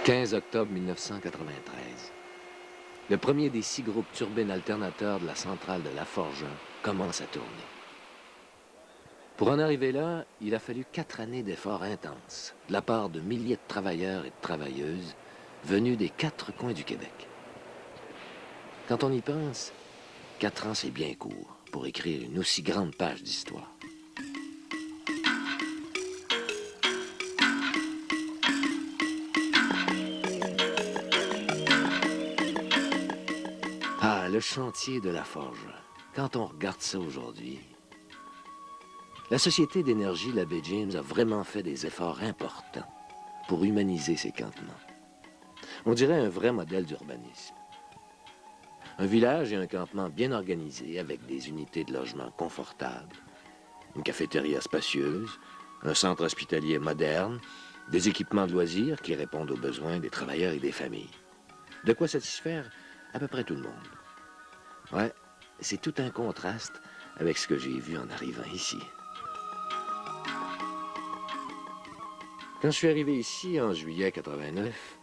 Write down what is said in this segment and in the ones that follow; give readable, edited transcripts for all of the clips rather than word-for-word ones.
15 octobre 1993. Le premier des 6 groupes turbines alternateurs de la centrale de Laforge commence à tourner. Pour en arriver là, il a fallu 4 années d'efforts intenses de la part de milliers de travailleurs et de travailleuses venus des 4 coins du Québec. Quand on y pense, 4 ans, c'est bien court pour écrire une aussi grande page d'histoire. Ah, le chantier de Laforge. Quand on regarde ça aujourd'hui, la Société d'énergie L'abbé James a vraiment fait des efforts importants pour humaniser ses campements. On dirait un vrai modèle d'urbanisme. Un village et un campement bien organisés avec des unités de logement confortables, une cafétéria spacieuse, un centre hospitalier moderne, des équipements de loisirs qui répondent aux besoins des travailleurs et des familles. De quoi satisfaire à peu près tout le monde. Ouais, c'est tout un contraste avec ce que j'ai vu en arrivant ici. Quand je suis arrivé ici en juillet 89,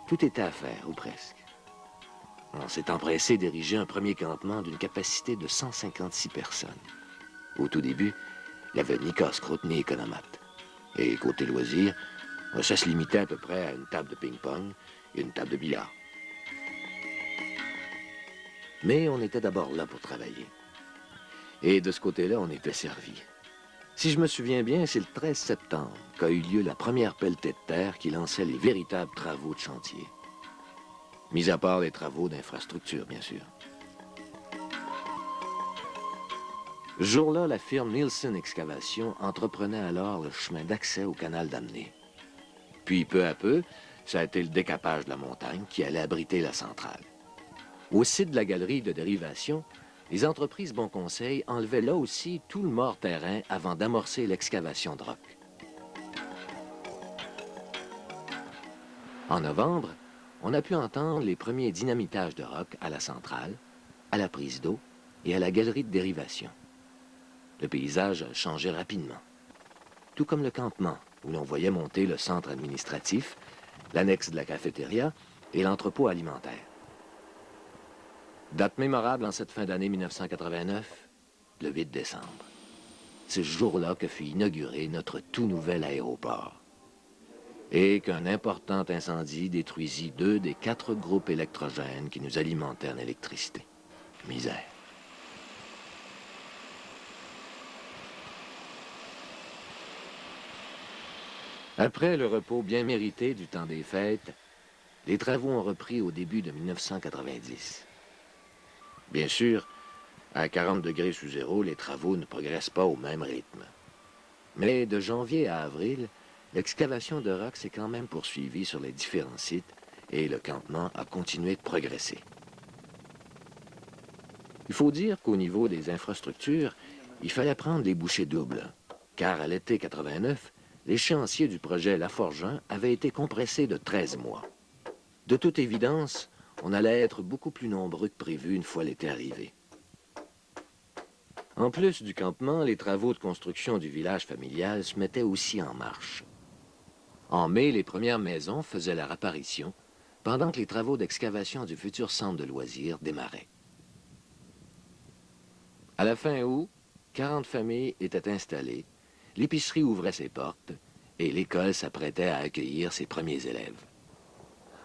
tout était à faire, ou presque. On s'est empressé d'ériger un premier campement d'une capacité de 156 personnes. Au tout début, il n'y avait ni casse-croûte ni économate. Et côté loisirs, ça se limitait à peu près à une table de ping-pong et une table de billard. Mais on était d'abord là pour travailler. Et de ce côté-là, on était servi. Si je me souviens bien, c'est le 13 septembre qu'a eu lieu la première pelletée de terre qui lançait les véritables travaux de chantier. Mis à part les travaux d'infrastructure, bien sûr. Ce jour-là, la firme Nielsen Excavation entreprenait alors le chemin d'accès au canal d'Amené. Puis, peu à peu, ça a été le décapage de la montagne qui allait abriter la centrale. Au site de la galerie de dérivation, les entreprises Bon Conseil enlevaient là aussi tout le mort terrain avant d'amorcer l'excavation de roc. En novembre, on a pu entendre les premiers dynamitages de roc à la centrale, à la prise d'eau et à la galerie de dérivation. Le paysage a changé rapidement. Tout comme le campement, où l'on voyait monter le centre administratif, l'annexe de la cafétéria et l'entrepôt alimentaire. Date mémorable en cette fin d'année 1989, le 8 décembre. C'est ce jour-là que fut inauguré notre tout nouvel aéroport. Et qu'un important incendie détruisit 2 des 4 groupes électrogènes qui nous alimentaient en électricité. Misère. Après le repos bien mérité du temps des fêtes, les travaux ont repris au début de 1990. Bien sûr, à 40 degrés sous zéro, les travaux ne progressent pas au même rythme. Mais de janvier à avril, l'excavation de roc s'est quand même poursuivie sur les différents sites et le campement a continué de progresser. Il faut dire qu'au niveau des infrastructures, il fallait prendre les bouchées doubles, car à l'été 89, l'échéancier du projet Laforge avait été compressé de 13 mois. De toute évidence, on allait être beaucoup plus nombreux que prévu une fois l'été arrivé. En plus du campement, les travaux de construction du village familial se mettaient aussi en marche. En mai, les premières maisons faisaient leur apparition, pendant que les travaux d'excavation du futur centre de loisirs démarraient. À la fin août, 40 familles étaient installées, l'épicerie ouvrait ses portes et l'école s'apprêtait à accueillir ses premiers élèves.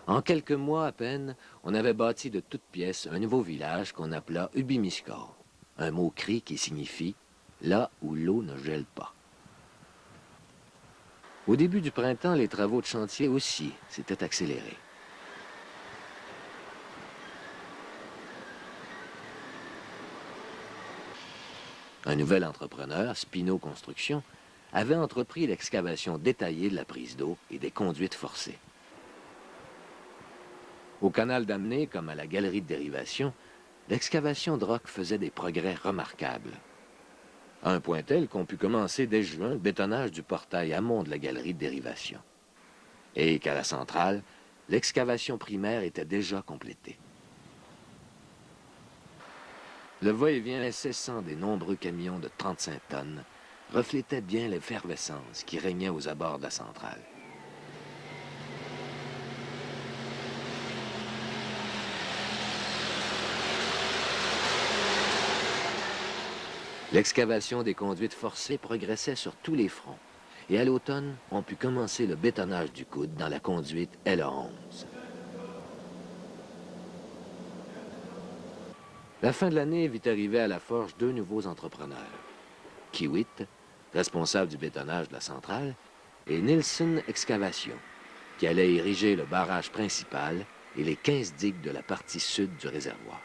En quelques mois à peine, on avait bâti de toutes pièces un nouveau village qu'on appela Ubimiskor, un mot cri qui signifie « là où l'eau ne gèle pas ». Au début du printemps, les travaux de chantier aussi s'étaient accélérés. Un nouvel entrepreneur, Spino Construction, avait entrepris l'excavation détaillée de la prise d'eau et des conduites forcées. Au canal d'Amené, comme à la galerie de dérivation, l'excavation de roc faisait des progrès remarquables. À un point tel qu'on put commencer dès juin le bétonnage du portail amont de la galerie de dérivation. Et qu'à la centrale, l'excavation primaire était déjà complétée. Le va-et-vient incessant des nombreux camions de 35 tonnes reflétait bien l'effervescence qui régnait aux abords de la centrale. L'excavation des conduites forcées progressait sur tous les fronts. Et à l'automne, on put commencer le bétonnage du coude dans la conduite L11. La fin de l'année vit arriver à la forge deux nouveaux entrepreneurs. Kiewit, responsable du bétonnage de la centrale, et Nielsen Excavation, qui allait ériger le barrage principal et les 15 digues de la partie sud du réservoir.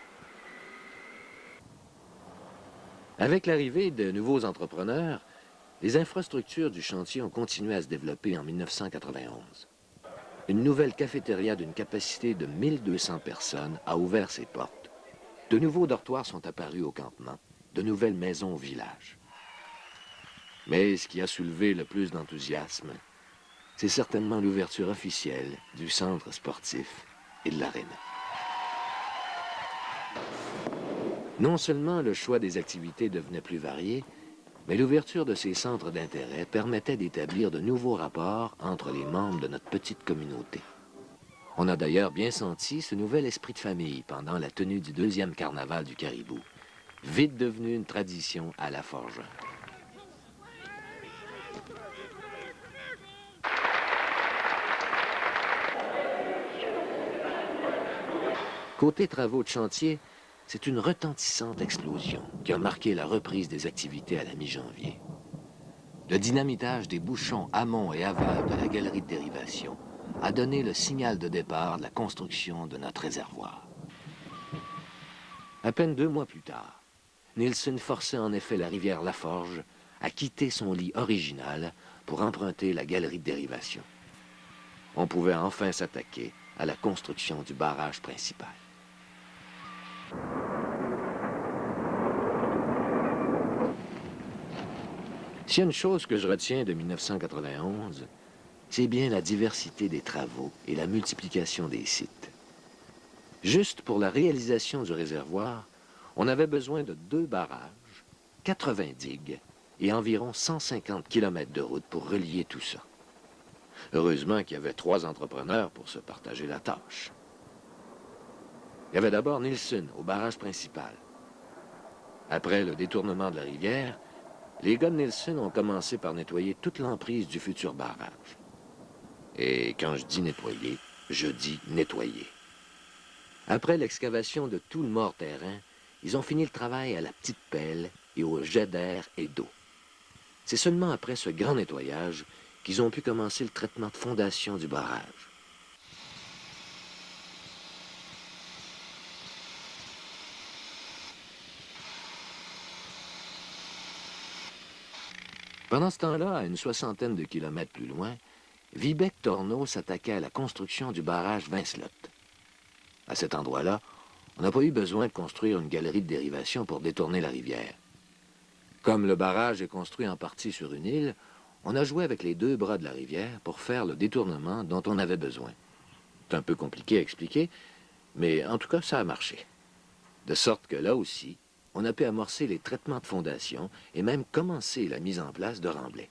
Avec l'arrivée de nouveaux entrepreneurs, les infrastructures du chantier ont continué à se développer en 1991. Une nouvelle cafétéria d'une capacité de 1200 personnes a ouvert ses portes. De nouveaux dortoirs sont apparus au campement, de nouvelles maisons au village. Mais ce qui a soulevé le plus d'enthousiasme, c'est certainement l'ouverture officielle du centre sportif et de l'aréna. Non seulement le choix des activités devenait plus varié, mais l'ouverture de ces centres d'intérêt permettait d'établir de nouveaux rapports entre les membres de notre petite communauté. On a d'ailleurs bien senti ce nouvel esprit de famille pendant la tenue du deuxième carnaval du Caribou, vite devenu une tradition à La Forge. Côté travaux de chantier, c'est une retentissante explosion qui a marqué la reprise des activités à la mi-janvier. Le dynamitage des bouchons amont et aval de la galerie de dérivation a donné le signal de départ de la construction de notre réservoir. À peine 2 mois plus tard, Nielsen forçait en effet la rivière Laforge à quitter son lit original pour emprunter la galerie de dérivation. On pouvait enfin s'attaquer à la construction du barrage principal. S'il y a une chose que je retiens de 1991, c'est bien la diversité des travaux et la multiplication des sites. Juste pour la réalisation du réservoir, on avait besoin de 2 barrages, 80 digues et environ 150 km de route pour relier tout ça. Heureusement qu'il y avait 3 entrepreneurs pour se partager la tâche. Il y avait d'abord Nielsen au barrage principal. Après le détournement de la rivière, les gars de Nielsen ont commencé par nettoyer toute l'emprise du futur barrage. Et quand je dis nettoyer, je dis nettoyer. Après l'excavation de tout le mort-terrain, ils ont fini le travail à la petite pelle et au jet d'air et d'eau. C'est seulement après ce grand nettoyage qu'ils ont pu commencer le traitement de fondation du barrage. Pendant ce temps-là, à une 60aine de kilomètres plus loin, Vibec-Torneau s'attaquait à la construction du barrage Vincelotte. À cet endroit-là, on n'a pas eu besoin de construire une galerie de dérivation pour détourner la rivière. Comme le barrage est construit en partie sur une île, on a joué avec les 2 bras de la rivière pour faire le détournement dont on avait besoin. C'est un peu compliqué à expliquer, mais en tout cas, ça a marché. De sorte que là aussi, on a pu amorcer les traitements de fondation et même commencer la mise en place de remblais.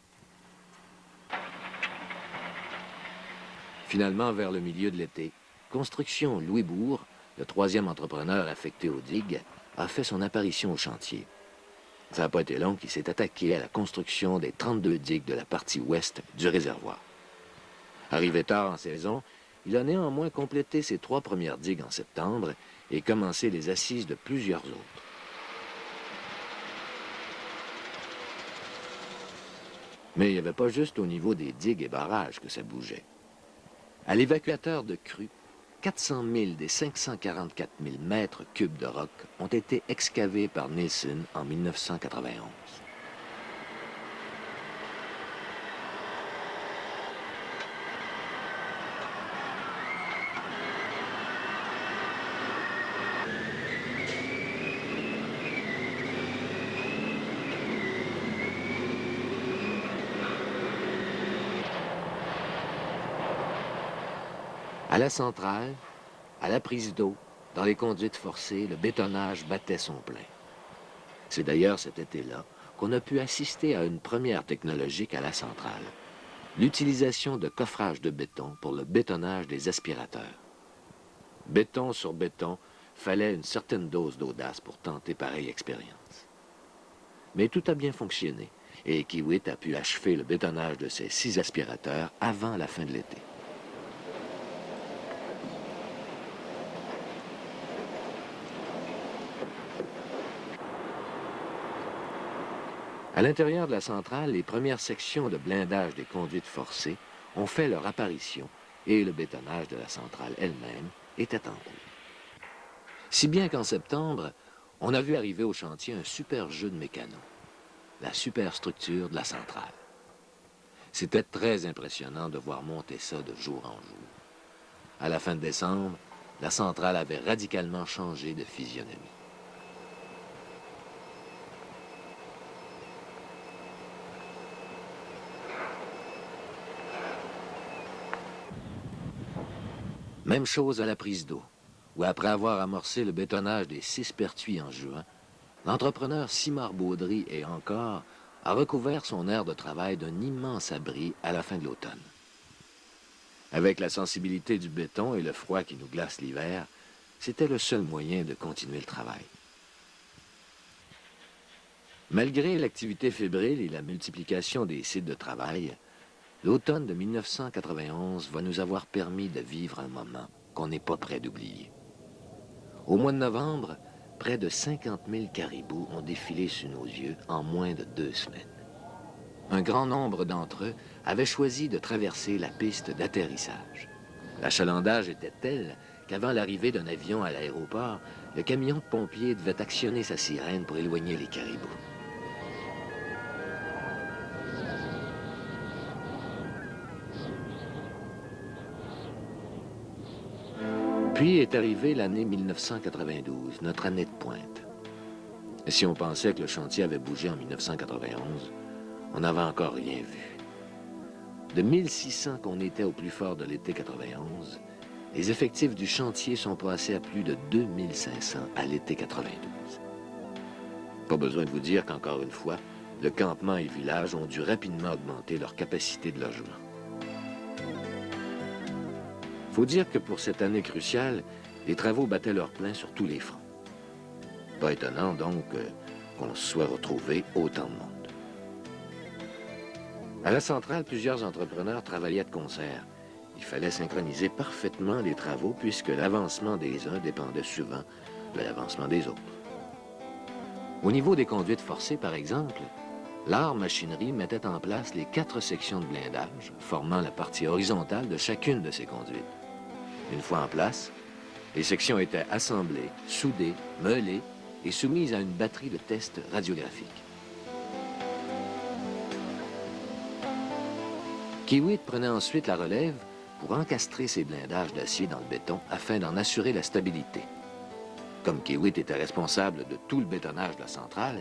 Finalement, vers le milieu de l'été, Construction Louisbourg, le 3e entrepreneur affecté aux digues, a fait son apparition au chantier. Ça n'a pas été long qu'il s'est attaqué à la construction des 32 digues de la partie ouest du réservoir. Arrivé tard en saison, il a néanmoins complété ses 3 premières digues en septembre et commencé les assises de plusieurs autres. Mais il n'y avait pas juste au niveau des digues et barrages que ça bougeait. À l'évacuateur de crue, 400 000 des 544 000 mètres cubes de roc ont été excavés par Nielsen en 1991. À la centrale, à la prise d'eau, dans les conduites forcées, le bétonnage battait son plein. C'est d'ailleurs cet été-là qu'on a pu assister à une première technologique à la centrale, l'utilisation de coffrage de béton pour le bétonnage des aspirateurs. Béton sur béton, fallait une certaine dose d'audace pour tenter pareille expérience. Mais tout a bien fonctionné et Kiewit a pu achever le bétonnage de ses 6 aspirateurs avant la fin de l'été. À l'intérieur de la centrale, les premières sections de blindage des conduites forcées ont fait leur apparition et le bétonnage de la centrale elle-même était en cours. Si bien qu'en septembre, on a vu arriver au chantier un super jeu de mécano, la superstructure de la centrale. C'était très impressionnant de voir monter ça de jour en jour. À la fin de décembre, la centrale avait radicalement changé de physionomie. Même chose à la prise d'eau, où après avoir amorcé le bétonnage des 6 pertuis en juin, l'entrepreneur Simard Baudry et encore a recouvert son aire de travail d'un immense abri à la fin de l'automne. Avec la sensibilité du béton et le froid qui nous glace l'hiver, c'était le seul moyen de continuer le travail. Malgré l'activité fébrile et la multiplication des sites de travail, l'automne de 1991 va nous avoir permis de vivre un moment qu'on n'est pas prêt d'oublier. Au mois de novembre, près de 50 000 caribous ont défilé sous nos yeux en moins de 2 semaines. Un grand nombre d'entre eux avaient choisi de traverser la piste d'atterrissage. L'achalandage était tel qu'avant l'arrivée d'un avion à l'aéroport, le camion de pompiers devait actionner sa sirène pour éloigner les caribous. Puis est arrivée l'année 1992, notre année de pointe. Et si on pensait que le chantier avait bougé en 1991, on n'avait encore rien vu. De 1600 qu'on était au plus fort de l'été 91, les effectifs du chantier sont passés à plus de 2500 à l'été 92. Pas besoin de vous dire qu'encore une fois, le campement et village ont dû rapidement augmenter leur capacité de logement. Faut dire que pour cette année cruciale, les travaux battaient leur plein sur tous les fronts. Pas étonnant donc qu'on se soit retrouvé autant de monde. À la centrale, plusieurs entrepreneurs travaillaient de concert. Il fallait synchroniser parfaitement les travaux puisque l'avancement des uns dépendait souvent de l'avancement des autres. Au niveau des conduites forcées, par exemple, l'art machinerie mettait en place les 4 sections de blindage, formant la partie horizontale de chacune de ces conduites. Une fois en place, les sections étaient assemblées, soudées, meulées et soumises à une batterie de tests radiographiques. Kiewit prenait ensuite la relève pour encastrer ses blindages d'acier dans le béton afin d'en assurer la stabilité. Comme Kiewit était responsable de tout le bétonnage de la centrale,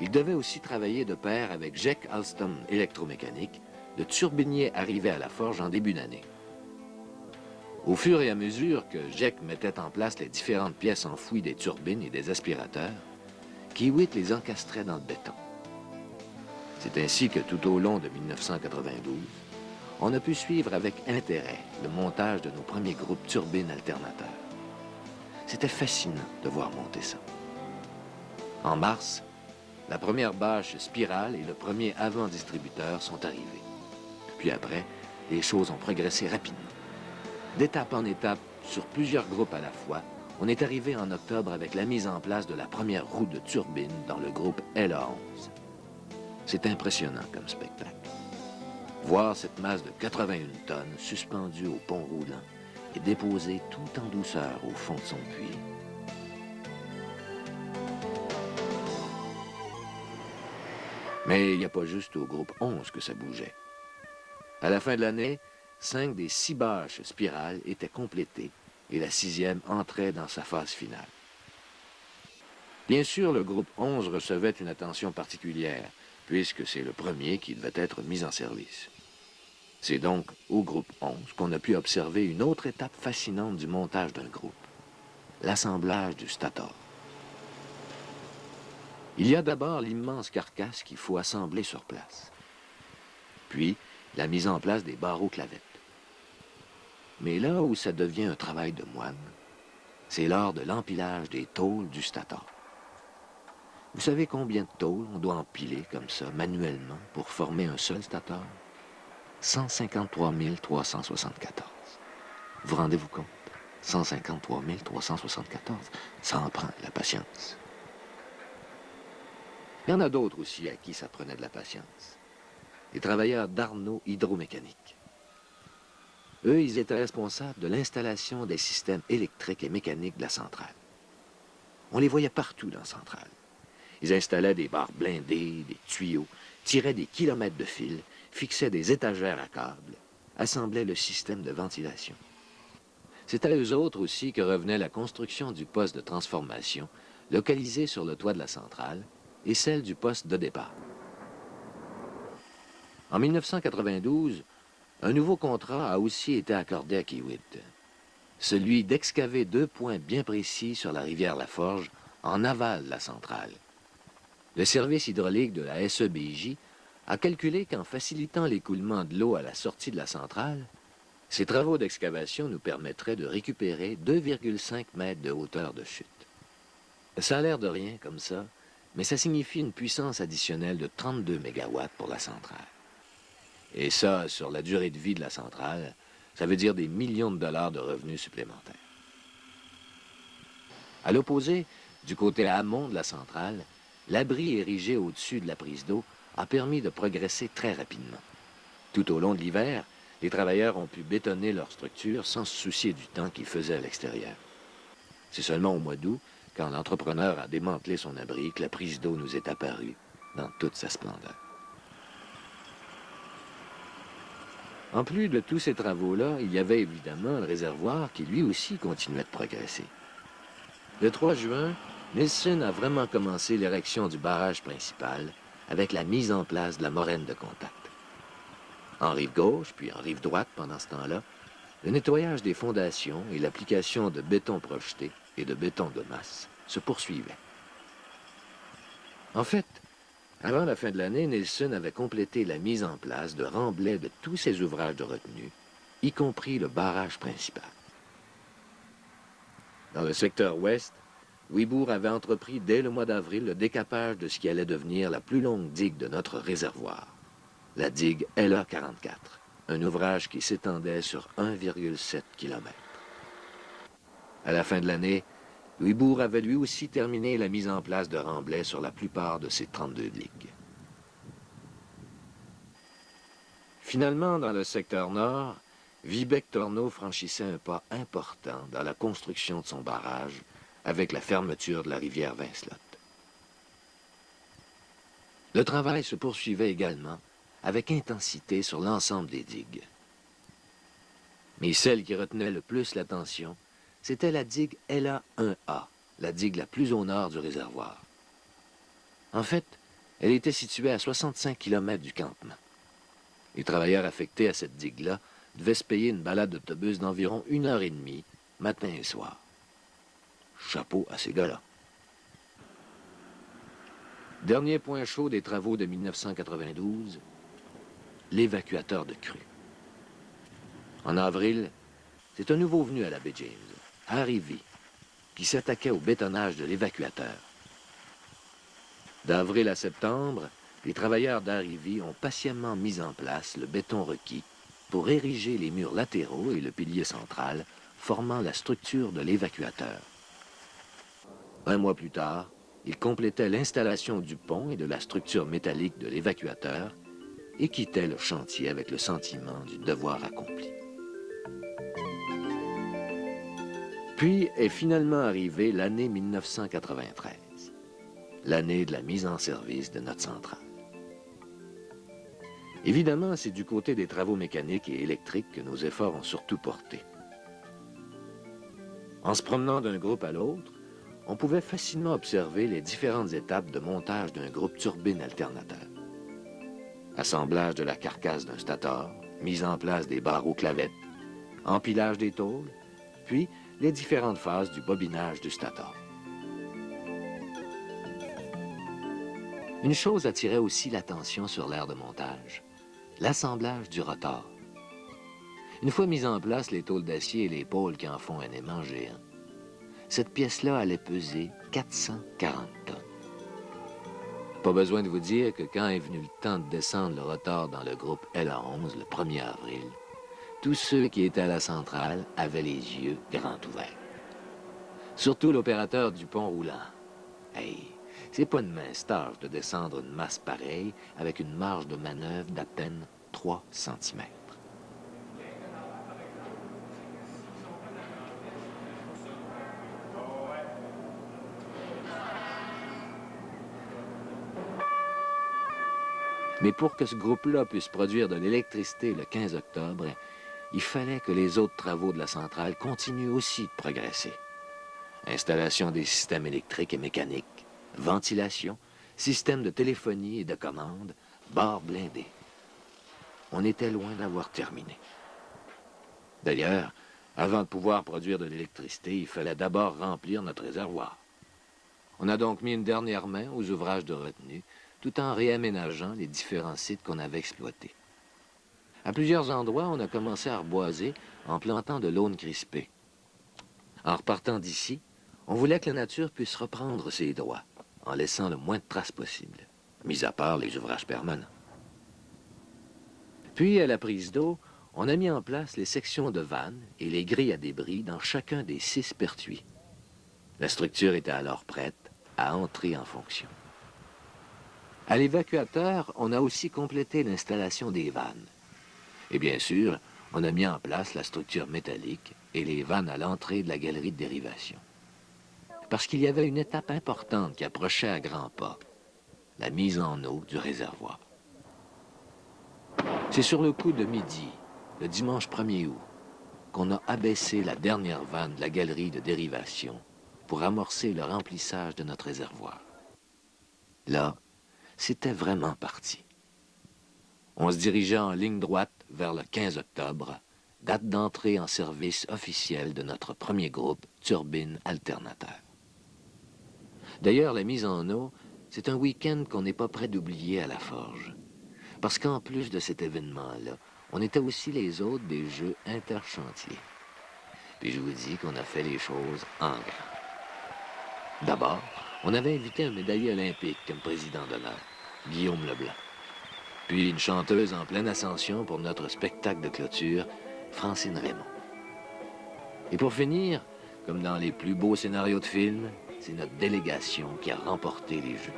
il devait aussi travailler de pair avec Jack Alstom Électromécanique, le turbinier arrivé à la forge en début d'année. Au fur et à mesure que Jack mettait en place les différentes pièces enfouies des turbines et des aspirateurs, Kiewit les encastrait dans le béton. C'est ainsi que tout au long de 1992, on a pu suivre avec intérêt le montage de nos premiers groupes turbines alternateurs. C'était fascinant de voir monter ça. En mars, la première bâche spirale et le premier avant-distributeur sont arrivés. Puis après, les choses ont progressé rapidement. D'étape en étape, sur plusieurs groupes à la fois, on est arrivé en octobre avec la mise en place de la première roue de turbine dans le groupe LA11. C'est impressionnant comme spectacle. Voir cette masse de 81 tonnes suspendue au pont roulant et déposée tout en douceur au fond de son puits. Mais il n'y a pas juste au groupe 11 que ça bougeait. À la fin de l'année, 5 des 6 bâches spirales étaient complétées et la 6e entrait dans sa phase finale. Bien sûr, le groupe 11 recevait une attention particulière, puisque c'est le premier qui devait être mis en service. C'est donc au groupe 11 qu'on a pu observer une autre étape fascinante du montage d'un groupe, l'assemblage du stator. Il y a d'abord l'immense carcasse qu'il faut assembler sur place. Puis, la mise en place des barreaux clavettes. Mais là où ça devient un travail de moine, c'est lors de l'empilage des tôles du stator. Vous savez combien de tôles on doit empiler comme ça, manuellement, pour former un seul stateur? 153 374. Vous rendez-vous compte? 153 374. Ça en prend de la patience. Il y en a d'autres aussi à qui ça prenait de la patience. Les travailleurs d'Arnaud Hydromécanique. Eux, ils étaient responsables de l'installation des systèmes électriques et mécaniques de la centrale. On les voyait partout dans la centrale. Ils installaient des barres blindées, des tuyaux, tiraient des kilomètres de fil, fixaient des étagères à câbles, assemblaient le système de ventilation. C'est à eux autres aussi que revenait la construction du poste de transformation, localisé sur le toit de la centrale, et celle du poste de départ. En 1992, un nouveau contrat a aussi été accordé à Kiewit, celui d'excaver 2 points bien précis sur la rivière Laforge, en aval de la centrale. Le service hydraulique de la SEBJ a calculé qu'en facilitant l'écoulement de l'eau à la sortie de la centrale, ces travaux d'excavation nous permettraient de récupérer 2,5 mètres de hauteur de chute. Ça a l'air de rien comme ça, mais ça signifie une puissance additionnelle de 32 mégawatts pour la centrale. Et ça, sur la durée de vie de la centrale, ça veut dire des millions de dollars de revenus supplémentaires. À l'opposé, du côté amont de la centrale, l'abri érigé au-dessus de la prise d'eau a permis de progresser très rapidement. Tout au long de l'hiver, les travailleurs ont pu bétonner leur structure sans se soucier du temps qu'il faisait à l'extérieur. C'est seulement au mois d'août, quand l'entrepreneur a démantelé son abri, que la prise d'eau nous est apparue dans toute sa splendeur. En plus de tous ces travaux-là, il y avait évidemment le réservoir qui lui aussi continuait de progresser. Le 3 juin, Nilsen a vraiment commencé l'érection du barrage principal avec la mise en place de la moraine de contact. En rive gauche, puis en rive droite pendant ce temps-là, le nettoyage des fondations et l'application de béton projeté et de béton de masse se poursuivaient. En fait, avant la fin de l'année, Nilsen avait complété la mise en place de remblais de tous ses ouvrages de retenue, y compris le barrage principal. Dans le secteur ouest, Wibourg avait entrepris dès le mois d'avril le décapage de ce qui allait devenir la plus longue digue de notre réservoir, la digue LA44, un ouvrage qui s'étendait sur 1,7 km. À la fin de l'année, Wibourg avait lui aussi terminé la mise en place de remblais sur la plupart de ses 32 digues. Finalement, dans le secteur nord, Vibec-Torneau franchissait un pas important dans la construction de son barrage avec la fermeture de la rivière Vincelotte. Le travail se poursuivait également avec intensité sur l'ensemble des digues. Mais celle qui retenait le plus l'attention, c'était la digue LA1A, la digue la plus au nord du réservoir. En fait, elle était située à 65 km du campement. Les travailleurs affectés à cette digue-là devaient se payer une balade d'autobus d'environ 1h30, matin et soir. Chapeau à ces gars-là. Dernier point chaud des travaux de 1992, l'évacuateur de crue. En avril, c'est un nouveau venu à la baie James, Harry V, qui s'attaquait au bétonnage de l'évacuateur. D'avril à septembre, les travailleurs d'Harry V ont patiemment mis en place le béton requis pour ériger les murs latéraux et le pilier central formant la structure de l'évacuateur. Un mois plus tard, ils complétaient l'installation du pont et de la structure métallique de l'évacuateur et quittaient le chantier avec le sentiment du devoir accompli. Puis est finalement arrivée l'année 1993, l'année de la mise en service de notre centrale. Évidemment, c'est du côté des travaux mécaniques et électriques que nos efforts ont surtout porté. En se promenant d'un groupe à l'autre, on pouvait facilement observer les différentes étapes de montage d'un groupe turbine alternateur. Assemblage de la carcasse d'un stator, mise en place des barreaux clavettes, empilage des tôles, puis les différentes phases du bobinage du stator. Une chose attirait aussi l'attention sur l'aire de montage, l'assemblage du rotor. Une fois mis en place les tôles d'acier et les pôles qui en font un aimant géant, cette pièce-là allait peser 440 tonnes. Pas besoin de vous dire que quand est venu le temps de descendre le rotor dans le groupe LA11 le 1er avril, tous ceux qui étaient à la centrale avaient les yeux grands ouverts. Surtout l'opérateur du pont roulant. Hey, c'est pas une mince tâche de descendre une masse pareille avec une marge de manœuvre d'à peine 3 cm. Mais pour que ce groupe-là puisse produire de l'électricité le 15 octobre, il fallait que les autres travaux de la centrale continuent aussi de progresser. Installation des systèmes électriques et mécaniques, ventilation, système de téléphonie et de commande, barres blindées. On était loin d'avoir terminé. D'ailleurs, avant de pouvoir produire de l'électricité, il fallait d'abord remplir notre réservoir. On a donc mis une dernière main aux ouvrages de retenue, tout en réaménageant les différents sites qu'on avait exploités. À plusieurs endroits, on a commencé à reboiser en plantant de l'aune crispée. En repartant d'ici, on voulait que la nature puisse reprendre ses droits, en laissant le moins de traces possible, mis à part les ouvrages permanents. Puis, à la prise d'eau, on a mis en place les sections de vannes et les grilles à débris dans chacun des 6 pertuis. La structure était alors prête à entrer en fonction. À l'évacuateur, on a aussi complété l'installation des vannes. Et bien sûr, on a mis en place la structure métallique et les vannes à l'entrée de la galerie de dérivation. Parce qu'il y avait une étape importante qui approchait à grands pas, la mise en eau du réservoir. C'est sur le coup de midi, le dimanche 1er août, qu'on a abaissé la dernière vanne de la galerie de dérivation pour amorcer le remplissage de notre réservoir. Là, c'était vraiment parti. On se dirigeait en ligne droite vers le 15 octobre, date d'entrée en service officielle de notre premier groupe Turbine Alternateur. D'ailleurs, la mise en eau, c'est un week-end qu'on n'est pas prêt d'oublier à la Forge. Parce qu'en plus de cet événement-là, on était aussi les hôtes des Jeux interchantiers. Puis je vous dis qu'on a fait les choses en grand. D'abord, on avait invité un médaillé olympique comme président d'honneur, Guillaume Leblanc. Puis une chanteuse en pleine ascension pour notre spectacle de clôture, Francine Raymond. Et pour finir, comme dans les plus beaux scénarios de films, c'est notre délégation qui a remporté les Jeux.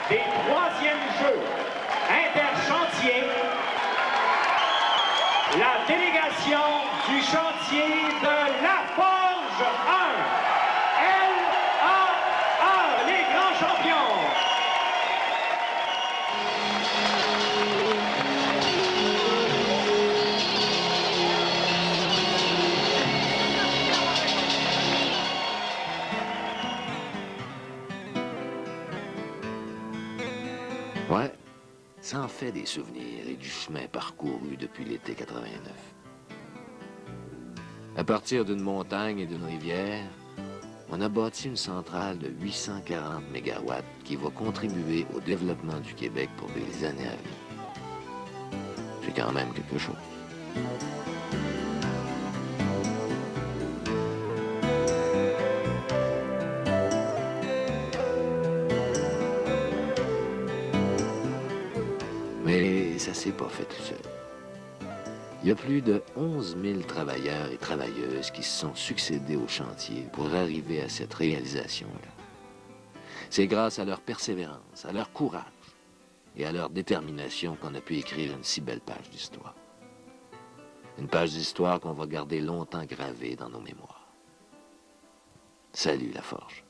Des 3e Jeux interchantiers, la délégation du chantier de La Forge 1, LA1, les grands champions. Ouais, ça en fait des souvenirs et du chemin parcouru depuis l'été 89. À partir d'une montagne et d'une rivière, on a bâti une centrale de 840 MW qui va contribuer au développement du Québec pour des années à venir. C'est quand même quelque chose. Mais ça s'est pas fait tout seul. Il y a plus de 11 000 travailleurs et travailleuses qui se sont succédés au chantier pour arriver à cette réalisation-là. C'est grâce à leur persévérance, à leur courage et à leur détermination qu'on a pu écrire une si belle page d'histoire. Une page d'histoire qu'on va garder longtemps gravée dans nos mémoires. Salut la Forge.